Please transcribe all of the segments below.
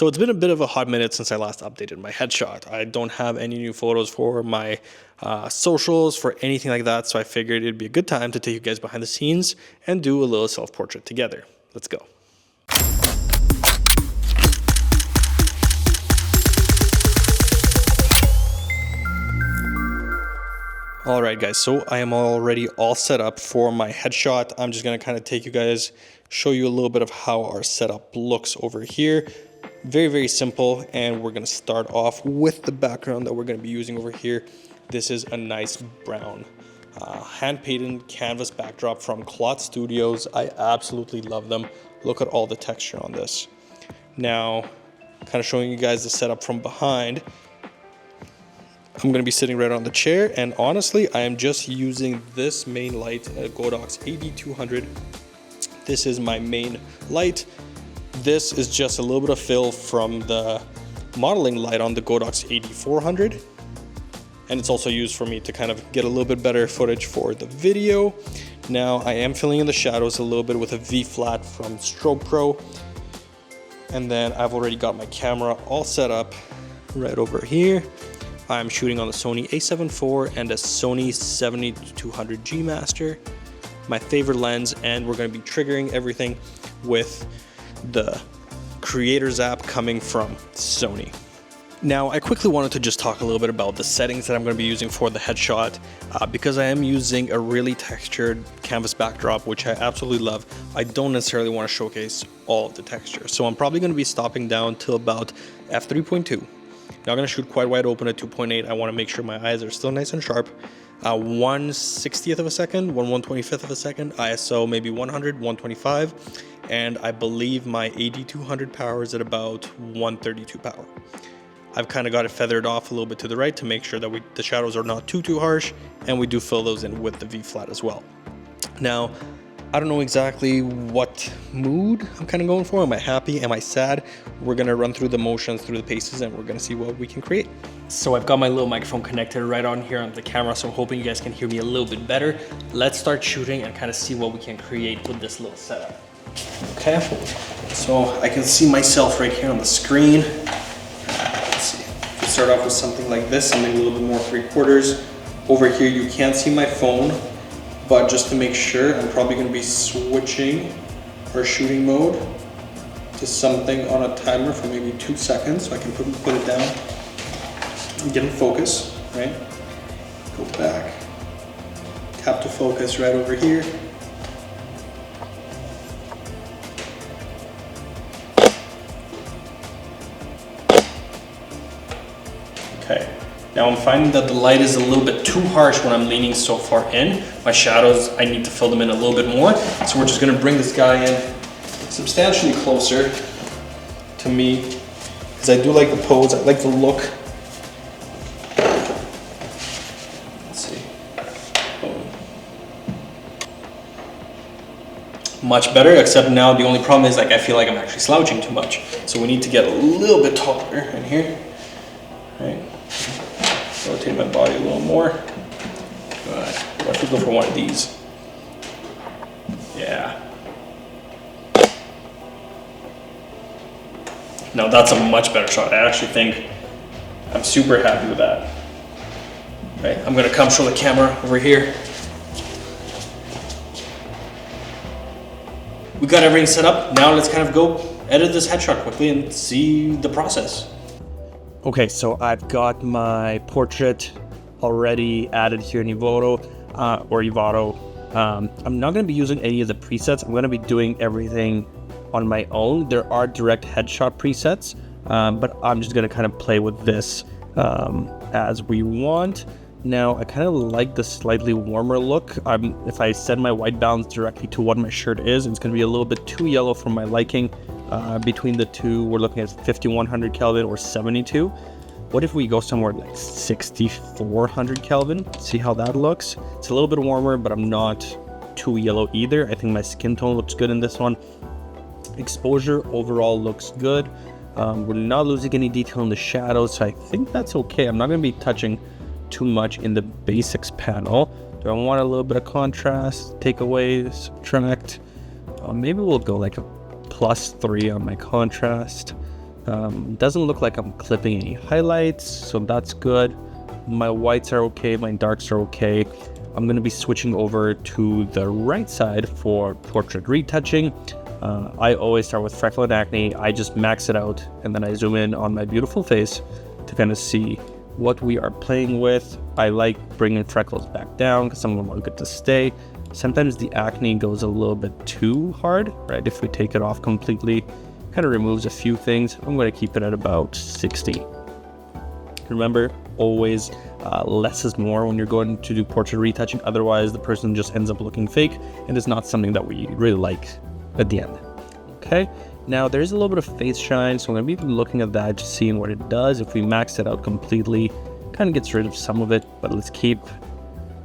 So it's been a bit of a hot minute since I last updated my headshot. I don't have any new photos for my socials, for anything like that, so I figured it'd be a good time to take you guys behind the scenes and do a little self-portrait together. Let's go. All right, guys, so I am already all set up for my headshot. I'm just gonna kind of take you guys, show you a little bit of how our setup looks over here. Very, very simple, and we're gonna start off with the background that we're gonna be using over here. This is a nice brown hand-painted canvas backdrop from Clot Studios. I absolutely love them. Look at all the texture on this. Now, kind of showing you guys the setup from behind. I'm going to be sitting right on the chair, and honestly, I am just using this main light, a Godox AD200. This is my main light. This is just a little bit of fill from the modeling light on the Godox AD400. And it's also used for me to kind of get a little bit better footage for the video. Now, I am filling in the shadows a little bit with a V-flat from Strobepro. And then I've already got my camera all set up right over here. I'm shooting on the Sony a7 IV and a Sony 7200 G Master, my favorite lens, and we're going to be triggering everything with the Creators app coming from Sony. Now, I quickly wanted to just talk a little bit about the settings that I'm going to be using for the headshot because I am using a really textured canvas backdrop, which I absolutely love. I don't necessarily want to showcase all of the texture, so I'm probably going to be stopping down to about f3.2. Now I'm going to shoot quite wide open at 2.8. I want to make sure my eyes are still nice and sharp. 1/60th of a second, 1/125th of a second, ISO maybe 100, 125, and I believe my AD200 power is at about 132 power. I've kind of got it feathered off a little bit to the right to make sure that the shadows are not too harsh, and we do fill those in with the V-flat as well. Now, I don't know exactly what mood I'm kind of going for. Am I happy? Am I sad? We're going to run through the motions, through the paces, and we're going to see what we can create. So I've got my little microphone connected right on here on the camera, so I'm hoping you guys can hear me a little bit better. Let's start shooting and kind of see what we can create with this little setup. Okay, so I can see myself right here on the screen. Let's see. If we start off with something like this, something a little bit more 3/4. Over here, you can't see my phone. But just to make sure, I'm probably going to be switching our shooting mode to something on a timer for maybe 2 seconds, so I can put it down and get in focus, right? Go back, tap to focus right over here. Okay. Now I'm finding that the light is a little bit too harsh when I'm leaning so far in. My shadows, I need to fill them in a little bit more. So we're just gonna bring this guy in substantially closer to me, because I do like the pose, I like the look. Let's see. Boom. Much better, except now the only problem is I feel like I'm actually slouching too much. So we need to get a little bit taller in here, right? Rotate my body a little more. Good. I should go for one of these. Yeah. Now that's a much better shot. I actually think I'm super happy with that. Right, I'm gonna come show the camera over here. We got everything set up. Now let's kind of go edit this headshot quickly and see the process. Okay, so I've got my portrait already added here in Evoto, I'm not going to be using any of the presets. I'm going to be doing everything on my own. There are direct headshot presets, but I'm just going to kind of play with this as we want. Now, I kind of like the slightly warmer look. If I set my white balance directly to what my shirt is, it's going to be a little bit too yellow for my liking. Between the two, we're looking at 5100 Kelvin or 72. What if we go somewhere like 6400 Kelvin? See how that looks? It's a little bit warmer, but I'm not too yellow either. I think my skin tone looks good in this one. Exposure overall looks good. We're not losing any detail in the shadows, so I think that's okay. I'm not going to be touching too much in the basics panel. Do I want a little bit of contrast? Take away, subtract. Maybe we'll go like a +3 on my contrast. Doesn't look like I'm clipping any highlights, so that's good. My whites are okay, my darks are okay. I'm going to be switching over to the right side for portrait retouching. I always start with freckle and acne. I just max it out and then I zoom in on my beautiful face to kind of see what we are playing with. I like bringing freckles back down because some of them are good to stay. Sometimes the acne goes a little bit too hard, right? If we take it off completely, kind of removes a few things. I'm going to keep it at about 60. Remember, always less is more when you're going to do portrait retouching. Otherwise, the person just ends up looking fake and it's not something that we really like at the end. Okay, now there's a little bit of face shine, so I'm going to be looking at that, just seeing what it does. If we max it out completely, kind of gets rid of some of it, but let's keep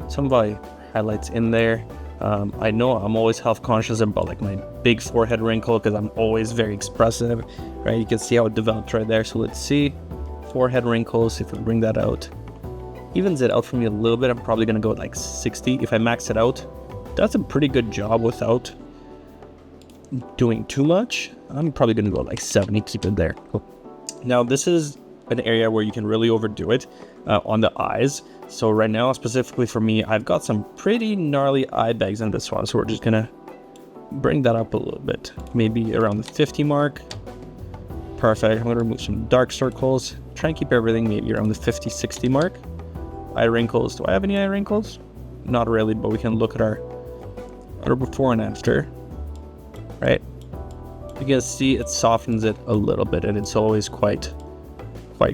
some of my highlights in there. I know I'm always health conscious about like my big forehead wrinkle because I'm always very expressive, right? You can see how it developed right there. So let's see forehead wrinkles. If we bring that out, evens it out for me a little bit. I'm probably going to go at like 60. If I max it out, that's a pretty good job without doing too much. I'm probably going to go like 70, keep it there. Cool. Now this is an area where you can really overdo it on the eyes. So right now, specifically for me, I've got some pretty gnarly eye bags in this one. So we're just gonna bring that up a little bit, maybe around the 50 mark. Perfect. I'm gonna remove some dark circles. Try and keep everything maybe around the 50, 60 mark. Eye wrinkles. Do I have any eye wrinkles? Not really, but we can look at our before and after, right? You can see it softens it a little bit, and it's always quite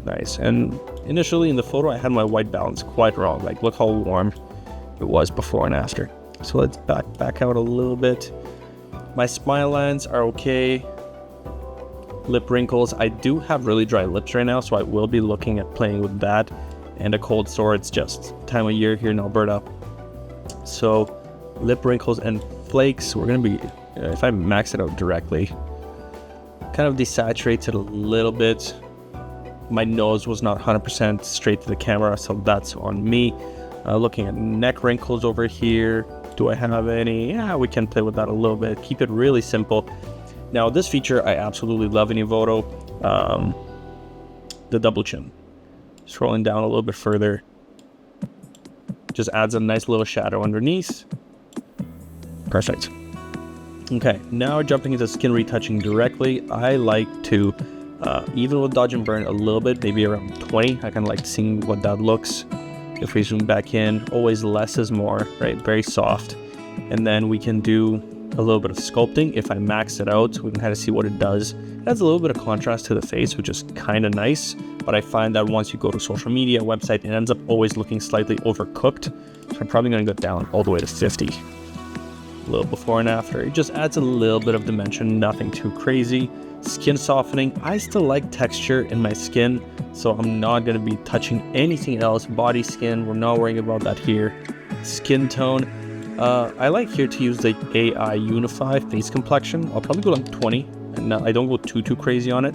nice. And initially in the photo, I had my white balance quite wrong. Like, look how warm it was before and after. So let's back out a little bit. My smile lines are okay. Lip wrinkles. I do have really dry lips right now, so I will be looking at playing with that. And a cold sore. It's just time of year here in Alberta. So lip wrinkles and flakes. We're going to be, if I max it out directly, kind of desaturates it a little bit. My nose was not 100% straight to the camera, so that's on me. Looking at neck wrinkles over here. Do I have any? Yeah, we can play with that a little bit. Keep it really simple. Now, this feature I absolutely love in Evoto. The double chin. Scrolling down a little bit further. Just adds a nice little shadow underneath. Perfect. Okay, now jumping into skin retouching directly. I like to even with dodge and burn a little bit, maybe around 20. I kind of like seeing what that looks. If we zoom back in, always less is more, right? Very soft. And then we can do a little bit of sculpting. If I max it out, we can kind of see what it does. It adds a little bit of contrast to the face, which is kind of nice. But I find that once you go to social media, website, it ends up always looking slightly overcooked. So I'm probably going to go down all the way to 50. A little before and after. It just adds a little bit of dimension, nothing too crazy. Skin softening. I still like texture in my skin, so I'm not going to be touching anything else. Body skin, we're not worrying about that here. Skin tone. I like here to use the AI Unify face complexion. I'll probably go like 20, and I don't go too crazy on it.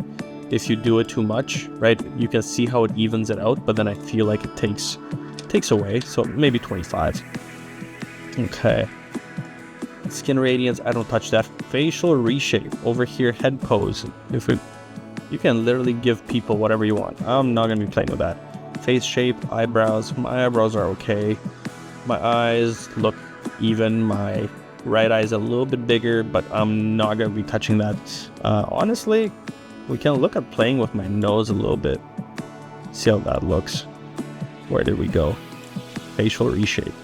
If you do it too much, right, you can see how it evens it out, but then I feel like it takes away, so maybe 25. Okay. Skin radiance, I don't touch that. Facial reshape over here, head pose. You can literally give people whatever you want. I'm not gonna be playing with that. Face shape, eyebrows. My eyebrows are okay. My eyes look even. My right eye is a little bit bigger, but I'm not gonna be touching that. Honestly, we can look at playing with my nose a little bit. See how that looks. Where did we go? Facial reshape.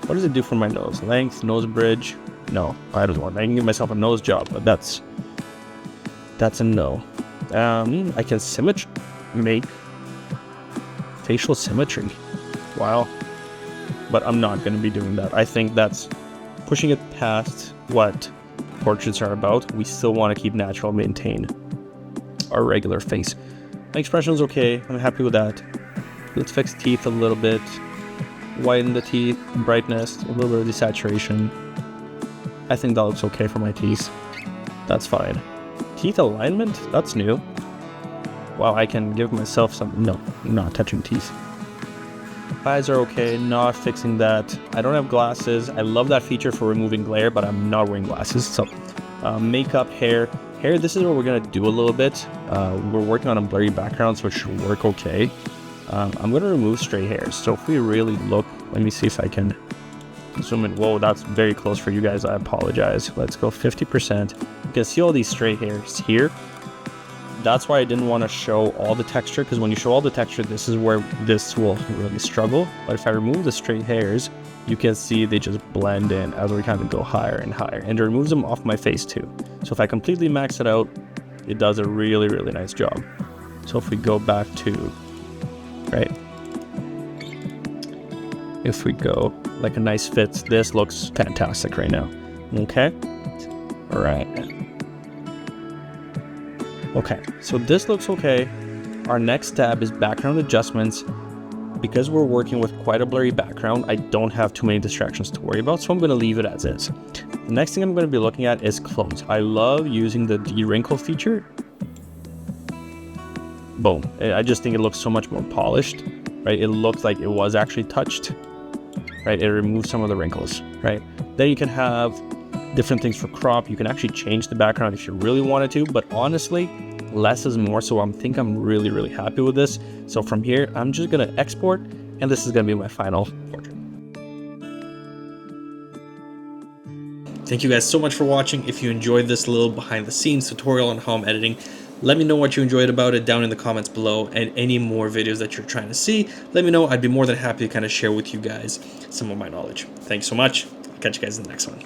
What does it do for my nose? Length, nose bridge? No, I don't want. I can give myself a nose job, but that's a no. I can make facial symmetry. Wow. But I'm not going to be doing that. I think that's pushing it past what portraits are about. We still want to keep natural, maintain our regular face. My expression's okay. I'm happy with that. Let's fix teeth a little bit. Whiten the teeth, brightness, a little bit of desaturation. I think that looks okay for my teeth. That's fine. Teeth alignment? That's new. Wow, I can give myself some... No, I'm not touching teeth. Eyes are okay, not fixing that. I don't have glasses. I love that feature for removing glare, but I'm not wearing glasses. So, makeup, hair. here, this is what we're gonna do a little bit. We're working on a blurry background, so it should work okay. I'm gonna remove stray hairs. So if we really look, let me see if I can zoom in. Whoa, that's very close for you guys. I apologize. Let's go 50%. You can see all these stray hairs here. That's why I didn't want to show all the texture, because when you show all the texture, this is where this will really struggle. But if I remove the stray hairs, you can see they just blend in as we kind of go higher and higher, and it removes them off my face too. So if I completely max it out, it does a really, really nice job. So if we go back to, right, if we go like a nice fit, this looks fantastic right now. Okay, all right. Okay, so this looks okay. Our next tab is background adjustments. Because we're working with quite a blurry background, I don't have too many distractions to worry about, so I'm gonna leave it as is. The next thing I'm gonna be looking at is clothes. I love using the de-wrinkle feature. Boom, I just think it looks so much more polished, right? It looks like it was actually touched, right? It removes some of the wrinkles, right? Then you can have different things for crop. You can actually change the background if you really wanted to, but honestly, less is more. So I think I'm really, really happy with this. So from here, I'm just gonna export, and this is gonna be my final portrait. Thank you guys so much for watching. If you enjoyed this little behind the scenes tutorial on how I'm editing, let me know what you enjoyed about it down in the comments below, and any more videos that you're trying to see, let me know. I'd be more than happy to kind of share with you guys some of my knowledge. Thanks so much. I'll catch you guys in the next one.